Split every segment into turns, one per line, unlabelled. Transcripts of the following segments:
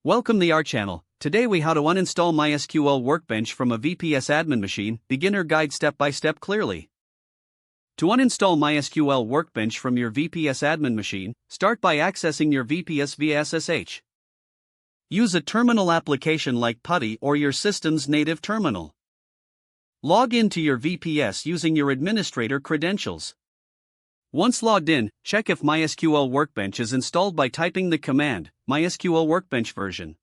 Welcome to our channel. Today we how to uninstall MySQL Workbench from a VPS admin machine, beginner guide step by step clearly. To uninstall MySQL Workbench from your VPS admin machine, start by accessing your VPS via SSH. Use a terminal application like PuTTY or your system's native terminal. Log in to your VPS using your administrator credentials. Once logged in, check if MySQL Workbench is installed by typing the command, MySQL Workbench version.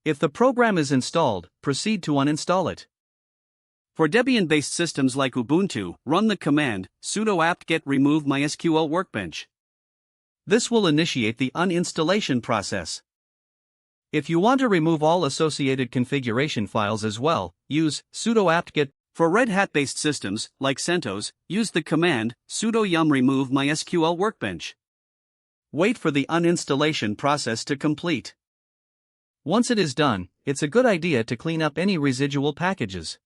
If the program is installed, proceed to uninstall it. For Debian-based systems like Ubuntu, run the command, sudo apt-get remove MySQL Workbench. This will initiate the uninstallation process. If you want to remove all associated configuration files as well, use sudo apt-get. For Red Hat-based systems, like CentOS, use the command, sudo yum remove MySQL Workbench. Wait for the uninstallation process to complete. Once it is done, it's a good idea to clean up any residual packages.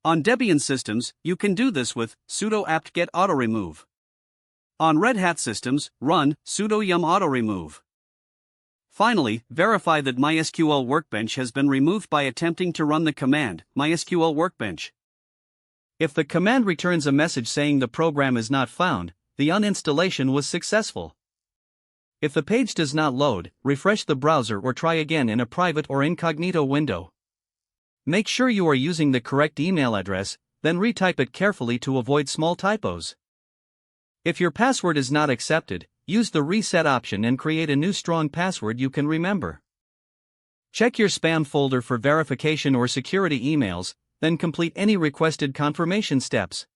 On Debian systems, you can do this with sudo apt-get auto-remove. On Red Hat systems, run sudo yum auto-remove. Finally, verify that MySQL Workbench has been removed by attempting to run the command, MySQL Workbench. If the command returns a message saying the program is not found, the uninstallation was successful. If the page does not load, refresh the browser or try again in a private or incognito window. Make sure you are using the correct email address, then retype it carefully to avoid small typos. If your password is not accepted, use the reset option and create a new strong password you can remember. Check your spam folder for verification or security emails, then complete any requested confirmation steps.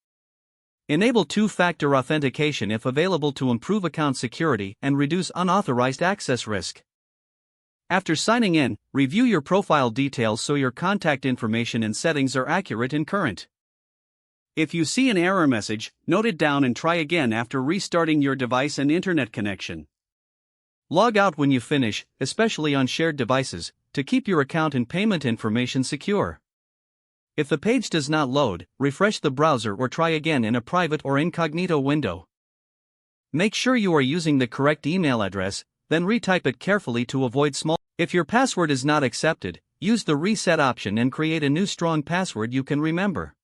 Enable two-factor authentication if available to improve account security and reduce unauthorized access risk. After signing in, review your profile details so your contact information and settings are accurate and current. If you see an error message, note it down and try again after restarting your device and internet connection. Log out when you finish, especially on shared devices, to keep your account and payment information secure. If the page does not load, refresh the browser or try again in a private or incognito window. Make sure you are using the correct email address, then retype it carefully to avoid small. If your password is not accepted, use the reset option and create a new strong password you can remember.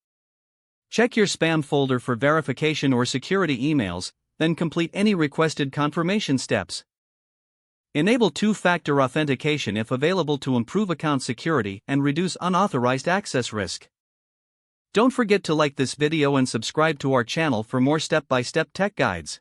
Check your spam folder for verification or security emails, then complete any requested confirmation steps. Enable two-factor authentication if available to improve account security and reduce unauthorized access risk. Don't forget to like this video and subscribe to our channel for more step-by-step tech guides.